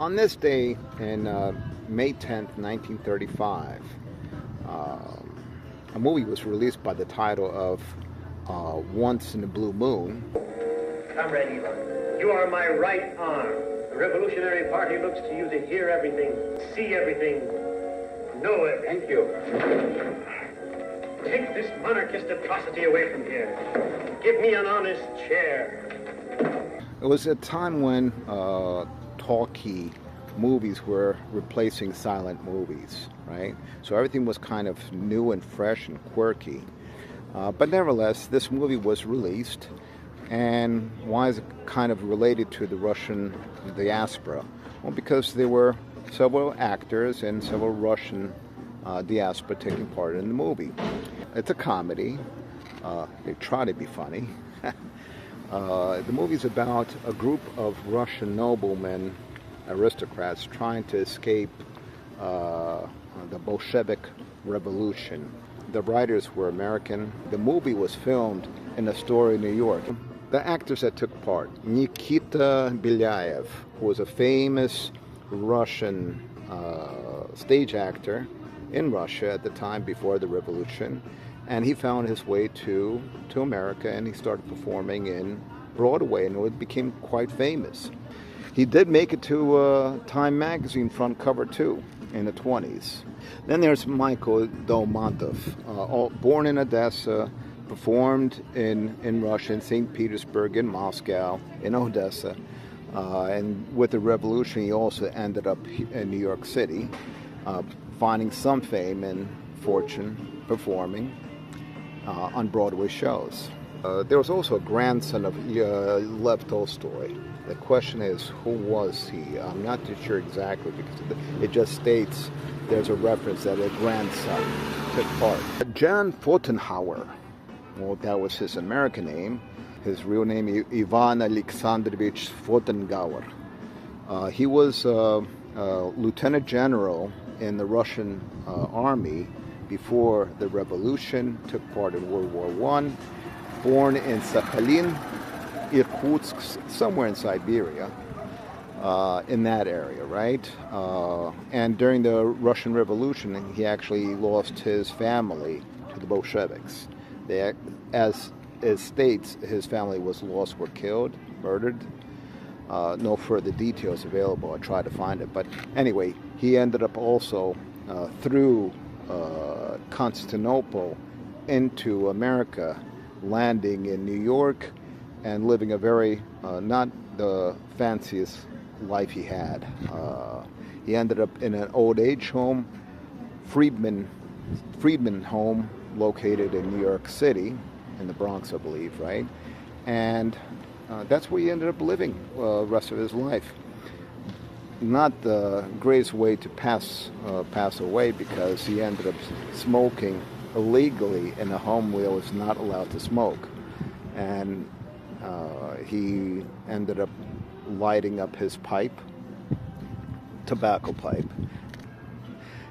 On this day in May 10th, 1935, a movie was released by the title of Once in a Blue Moon. Comrade Ivan, you are my right arm. The Revolutionary Party looks to you to hear everything, see everything, know it. Thank you. Take this monarchist atrocity away from here. Give me an honest chair. It was a time when talkie movies were replacing silent movies, right? So everything was kind of new and fresh and quirky. But nevertheless, this movie was released. And why is it kind of related to the Russian diaspora? Well, because there were several actors and several Russian diaspora taking part in the movie. It's a comedy. They try to be funny. The movie's about a group of Russian noblemen, aristocrats, trying to escape the Bolshevik Revolution. The writers were American. The movie was filmed in Astoria, New York. The actors that took part: Nikita Belyaev, who was a famous Russian stage actor in Russia at the time before the revolution, and he found his way to America, and he started performing in Broadway, and it became quite famous. He did make it to Time magazine front cover too in the 20s. Then there's Michael Dolmatov, born in Odessa, performed in Russia, in St. Petersburg, in Moscow, in Odessa, and with the revolution he also ended up in New York City, finding some fame and fortune performing on Broadway shows. There was also a grandson of Lev Tolstoy. The question is, who was he? I'm not too sure exactly, because it just states there's a reference that a grandson took part. Jan Fotenhauer, well, that was his American name. His real name, Ivan Alexandrovich Fotengauer. He was lieutenant general in the Russian army before the revolution, took part in World War I, born in Sakhalin, Irkutsk, somewhere in Siberia, in that area, right? And during the Russian Revolution, he actually lost his family to the Bolsheviks. As it states, his family was lost, were killed, murdered. No further details available. I tried to find it. But anyway, he ended up also through Constantinople into America, landing in New York and living a very, not the fanciest life he had. He ended up in an old age home, Friedman home, located in New York City, in the Bronx, I believe, right? And that's where he ended up living the rest of his life. Not the greatest way to pass away, because he ended up smoking illegally in a home where he was not allowed to smoke. And he ended up lighting up his pipe, tobacco pipe.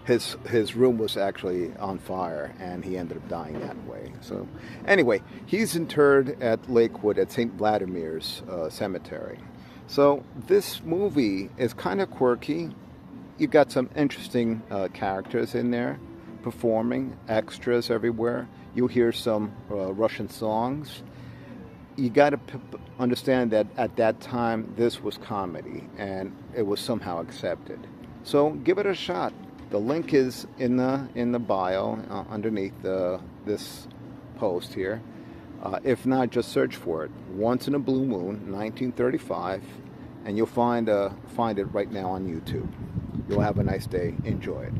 His room was actually on fire, and he ended up dying that way. So anyway, he's interred at Lakewood at St. Vladimir's Cemetery. So this movie is kind of quirky. You've got some interesting characters in there performing, extras everywhere. You'll hear some Russian songs. You got to understand that at that time this was comedy, and it was somehow accepted. So give it a shot. The link is in the bio underneath this post here. If not, just search for it. Once in a Blue Moon, 1935, and you'll find it right now on YouTube. You'll have a nice day. Enjoy it.